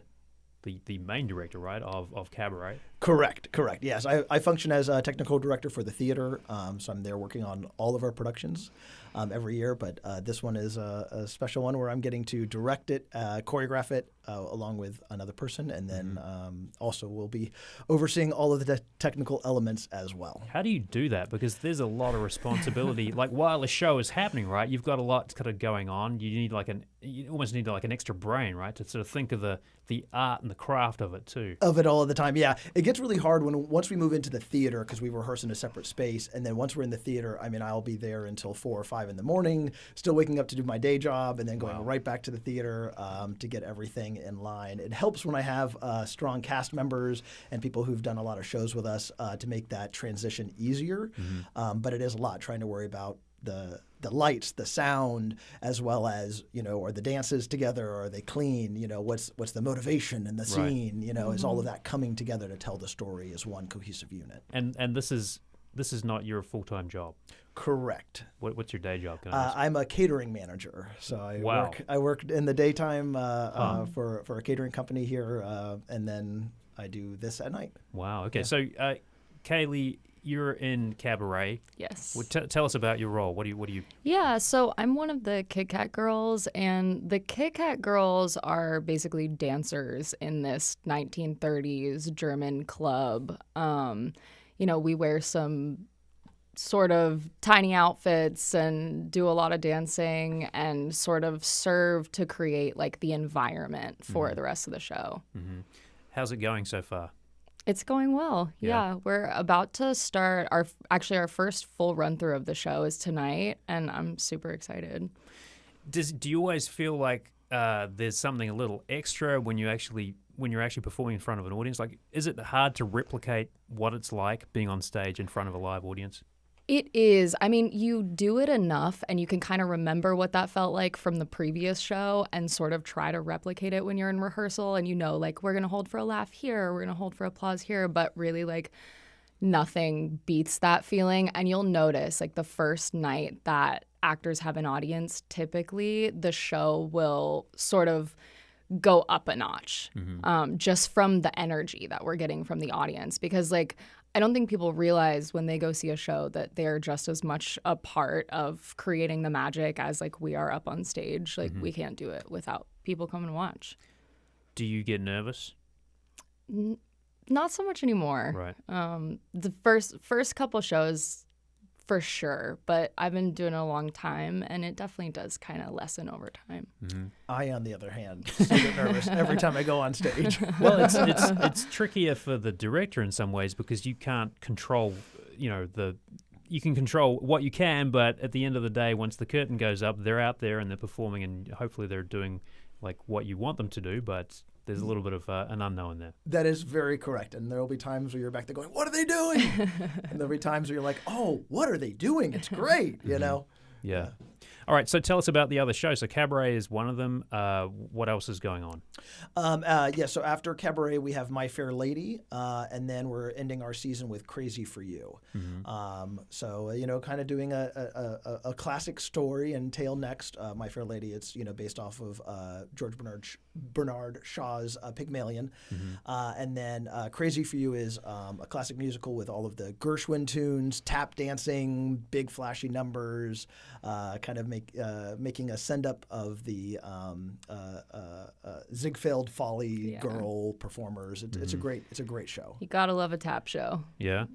the main director, right, of Cabaret? Correct. Yes, I function as a technical director for the theater, so I'm there working on all of our productions every year, but this one is a special one where I'm getting to direct it, choreograph it, along with another person, and then also we'll be overseeing all of the technical elements as well. How do you do that? Because there's a lot of responsibility. Like, while a show is happening, right, you've got a lot kind of going on. You almost need an extra brain, right, to sort of think of the art and the craft of it too. Of it all of the time, yeah. It gets really hard once we move into the theater, because we rehearse in a separate space, and then once we're in the theater, I mean, I'll be there until 4 or 5 in the morning, still waking up to do my day job, and then going right back to the theater to get everything in line. It helps when I have strong cast members and people who've done a lot of shows with us to make that transition easier. But it is a lot trying to worry about the lights, the sound, as well as, are the dances together? Are they clean? What's the motivation in the scene? Is all of that coming together to tell the story as one cohesive unit? And this is not your full-time job. Correct. What's your day job? Can I ask? I'm a catering manager, so I work in the daytime for a catering company here, and then I do this at night. Wow. Okay. Yeah. So, Kaylee, you're in cabaret. Yes. Well, tell us about your role. What do you? Yeah, so I'm one of the Kit Kat girls, and the Kit Kat girls are basically dancers in this 1930s German club. We wear some sort of tiny outfits and do a lot of dancing and sort of serve to create like the environment for the rest of the show. Mm-hmm. How's it going so far? It's going well. Yeah, we're about to start our first full run through of the show is tonight, and I'm super excited. Do you always feel like there's something a little extra when you're actually performing in front of an audience? Like, is it hard to replicate what it's like being on stage in front of a live audience? It is. I mean, you do it enough and you can kind of remember what that felt like from the previous show and sort of try to replicate it when you're in rehearsal, and like, we're going to hold for a laugh here, we're going to hold for applause here, but really, like, nothing beats that feeling. And you'll notice, like, the first night that actors have an audience, typically the show will sort of go up a notch, just from the energy that we're getting from the audience. Because, like, I don't think people realize when they go see a show that they're just as much a part of creating the magic as, like, we are up on stage. Like, we can't do it without people coming to watch. Do you get nervous? Not so much anymore. Right. The first couple shows, for sure, but I've been doing it a long time, and it definitely does kind of lessen over time. I, on the other hand, still get nervous every time I go on stage. Well, it's trickier for the director in some ways because you can't control, you can control what you can, but at the end of the day, once the curtain goes up, they're out there and they're performing, and hopefully they're doing like what you want them to do, but there's a little bit of an unknown there. That is very correct. And there will be times where you're back there going, what are they doing? And there'll be times where you're like, oh, what are they doing? It's great, you know? Yeah. All right, so tell us about the other shows. So Cabaret is one of them. What else is going on? So after Cabaret, we have My Fair Lady, and then we're ending our season with Crazy for You. Kind of doing a classic story and tale next. My Fair Lady, it's based off of George Bernard Shaw's Pygmalion. And then Crazy for You is a classic musical with all of the Gershwin tunes, tap dancing, big flashy numbers, kind of making a send-up of the Ziegfeld Folly girl performers. It's a great show. You gotta love a tap show. Yeah.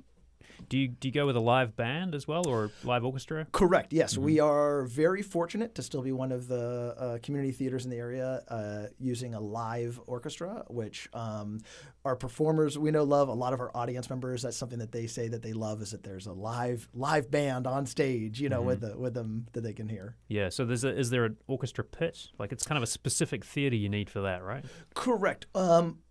Do you go with a live band as well, or live orchestra? Correct, yes. We are very fortunate to still be one of the community theaters in the area using a live orchestra, which our performers we know love. A lot of our audience members, that's something that they say that they love, is that there's a live band on stage, with them that they can hear. Yeah, so is there an orchestra pit? Like, it's kind of a specific theater you need for that, right? Correct.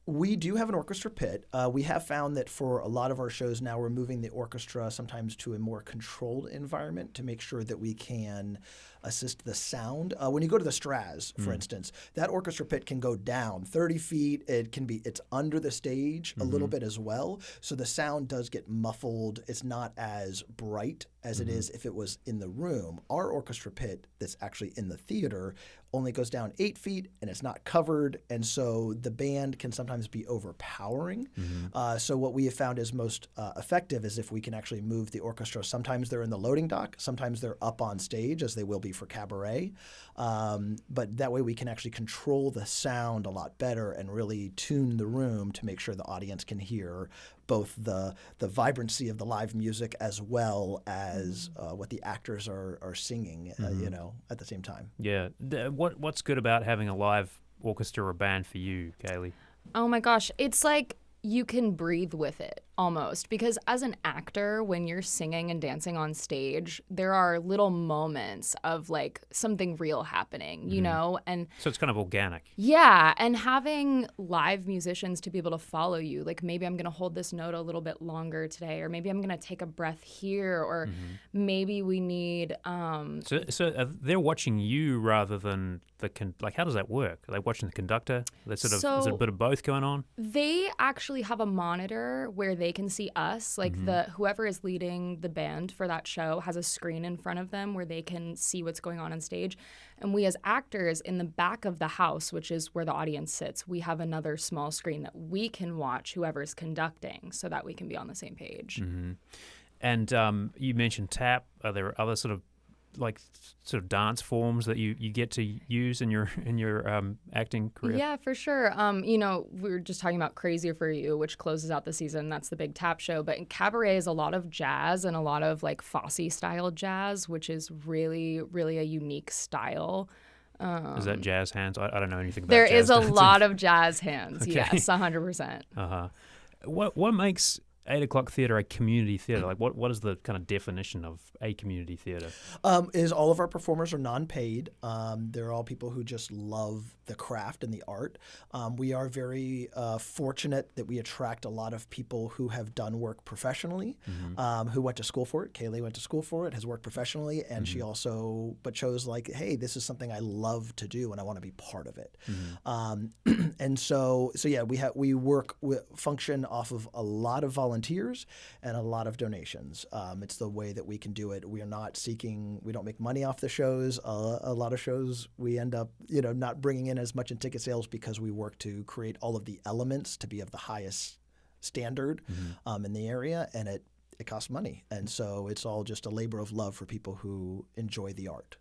We do have an orchestra pit. We have found that for a lot of our shows now, we're moving the orchestra sometimes to a more controlled environment to make sure that we can assist the sound. When you go to the Straz, for instance, that orchestra pit can go down 30 feet. It's under the stage a little bit as well. So the sound does get muffled. It's not as bright as it is if it was in the room. Our orchestra pit that's actually in the theater only goes down 8 feet and it's not covered, and so the band can sometimes be overpowering. So what we have found is most effective is if we can actually move the orchestra. Sometimes they're in the loading dock, sometimes they're up on stage, as they will be for Cabaret. But that way we can actually control the sound a lot better and really tune the room to make sure the audience can hear both the vibrancy of the live music as well as what the actors are singing, at the same time. Yeah. What's good about having a live orchestra or band for you, Kaylee? Oh my gosh, it's like you can breathe with it almost, because as an actor, when you're singing and dancing on stage, there are little moments of like something real happening, and so it's kind of organic. Yeah, and having live musicians to be able to follow you, like maybe I'm going to hold this note a little bit longer today, or maybe I'm going to take a breath here, or maybe we need So they're watching you rather than how does that work? Are they watching the conductor? Is it a bit of both going on? They actually have a monitor where they can see us, like whoever is leading the band for that show has a screen in front of them where they can see what's going on stage. And we as actors in the back of the house, which is where the audience sits, we have another small screen that we can watch whoever's conducting so that we can be on the same page. And you mentioned tap. Are there other sort of dance forms that you get to use in your acting career? Yeah, for sure. We were just talking about Crazier for You, which closes out the season. That's the big tap show. But in cabaret is a lot of jazz and a lot of like Fosse style jazz, which is really, really a unique style. Is that jazz hands? I don't know anything about there jazz. There is a dancing. lot of jazz hands. Okay. Yes, 100%. Uh-huh. What makes 8 O'Clock Theatre a community theatre? Like, what is the kind of definition of a community theatre? Is all of our performers are non-paid. They're all people who just love the craft and the art. We are very fortunate that we attract a lot of people who have done work professionally, who went to school for it. Kaylee went to school for it, has worked professionally, and she also chose like, hey, this is something I love to do and I want to be part of it. And so yeah, we function off of a lot of volunteers and a lot of donations. It's the way that we can do it. We are not we don't make money off the shows. A lot of shows we end up, not bringing in as much in ticket sales because we work to create all of the elements to be of the highest standard in the area, and it costs money. And so it's all just a labor of love for people who enjoy the art.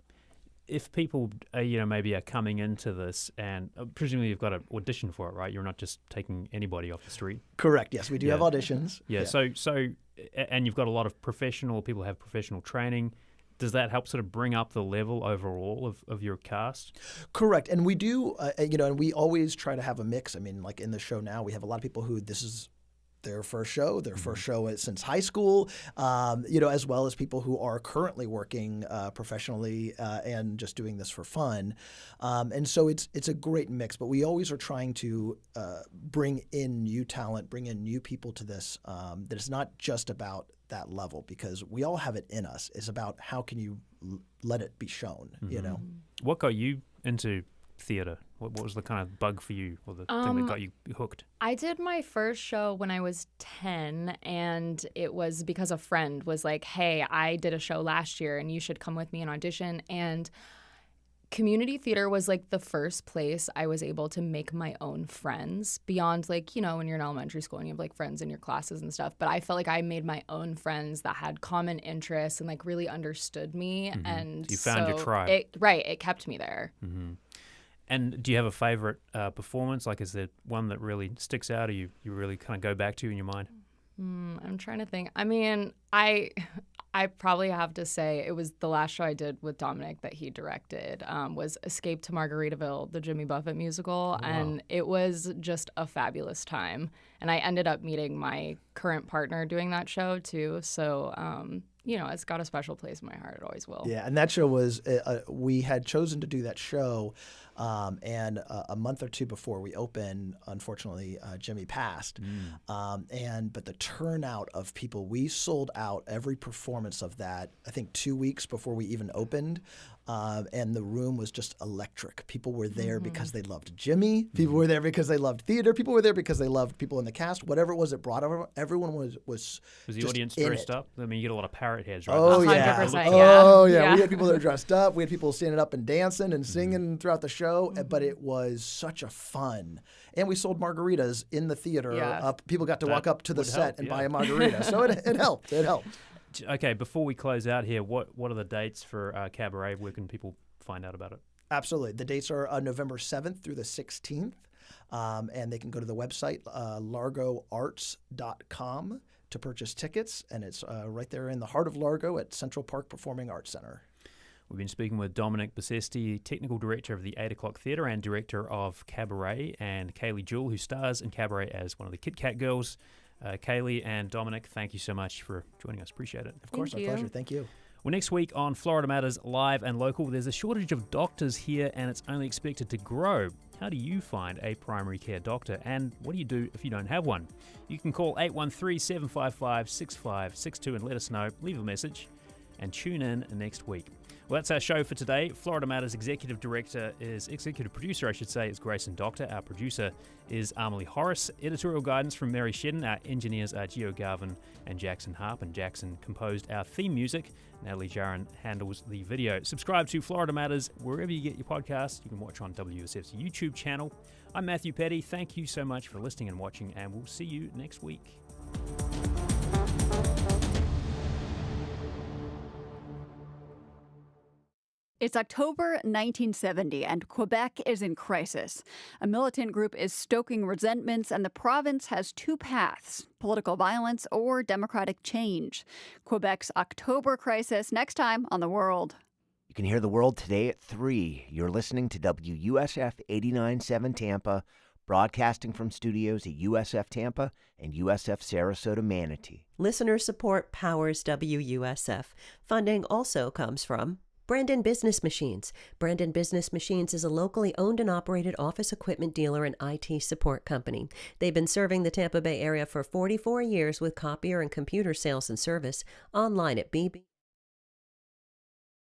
If people, maybe are coming into this, and presumably you've got to audition for it, right? You're not just taking anybody off the street. Correct. Yes, we do have auditions. Yeah. So, and you've got a lot of people have professional training. Does that help sort of bring up the level overall of your cast? Correct. And we do, and we always try to have a mix. I mean, like in the show now, we have a lot of people who this is their first show since high school, as well as people who are currently working professionally and just doing this for fun. And so it's a great mix, but we always are trying to bring in new talent, bring in new people to this, that it's not just about that level, because we all have it in us. It's about how can you let it be shown, What got you into theatre? What was the kind of bug for you, or the thing that got you hooked? I did my first show when I was 10, and it was because a friend was like, hey, I did a show last year and you should come with me and audition. And community theater was like the first place I was able to make my own friends beyond when you're in elementary school and you have like friends in your classes and stuff. But I felt like I made my own friends that had common interests and like really understood me. And you found your tribe. It kept me there. And do you have a favorite performance? Like, is there one that really sticks out, or you really kind of go back to in your mind? I'm trying to think. I mean, I probably have to say it was the last show I did with Dominic that he directed, was Escape to Margaritaville, the Jimmy Buffett musical. Wow. And it was just a fabulous time. And I ended up meeting my current partner doing that show too. So, it's got a special place in my heart. It always will. Yeah, and that show was, we had chosen to do that show, and a month or two before we opened, unfortunately, Jimmy passed. But the turnout of people, we sold out every performance of that, I think 2 weeks before we even opened. And the room was just electric. People were there because they loved Jimmy. People were there because they loved theater. People were there because they loved people in the cast. Whatever it was that brought everyone was the audience dressed up? I mean, you get a lot of parrot heads, right? Oh, yeah. 100%, Oh, yeah. yeah. We had people that were dressed up. We had people standing up and dancing and singing throughout the show. But it was such a fun. And we sold margaritas in the theater. Yeah. People got to walk up to the set help, and yeah. buy a margarita. So it helped. It helped. Okay, before we close out here, what are the dates for Cabaret? Where can people find out about it? Absolutely. The dates are November 7th through the 16th. And they can go to the website, largoarts.com, to purchase tickets. And it's right there in the heart of Largo at Central Park Performing Arts Center. We've been speaking with Dominic Bessesti, Technical Director of the 8 O'Clock Theatre and Director of Cabaret, and Kaylee Jewell, who stars in Cabaret as one of the Kit Kat girls. Kaylee and Dominic, thank you so much for joining us. Appreciate it. Of course, our pleasure. Thank you. Well, next week on Florida Matters Live and Local, there's a shortage of doctors here and it's only expected to grow. How do you find a primary care doctor, and what do you do if you don't have one? You can call 813-755-6562 and let us know, leave a message, and tune in next week. Well, that's our show for today. Florida Matters executive producer is Grayson Doctor. Our producer is Amelie Horace. Editorial guidance from Mary Shedden. Our engineers are Gio Garvin and Jackson Harp, and Jackson composed our theme music. Natalie Jaron handles the video. Subscribe to Florida Matters wherever you get your podcasts. You can watch on WUSF's YouTube channel. I'm Matthew Petty. Thank you so much for listening and watching, and we'll see you next week. It's October 1970, and Quebec is in crisis. A militant group is stoking resentments, and the province has two paths: political violence or democratic change. Quebec's October crisis, next time on The World. You can hear The World today at 3. You're listening to WUSF 89.7 Tampa, broadcasting from studios at USF Tampa and USF Sarasota Manatee. Listener support powers WUSF. Funding also comes from Brandon Business Machines. Brandon Business Machines is a locally owned and operated office equipment dealer and IT support company. They've been serving the Tampa Bay area for 44 years with copier and computer sales and service. Online at BB.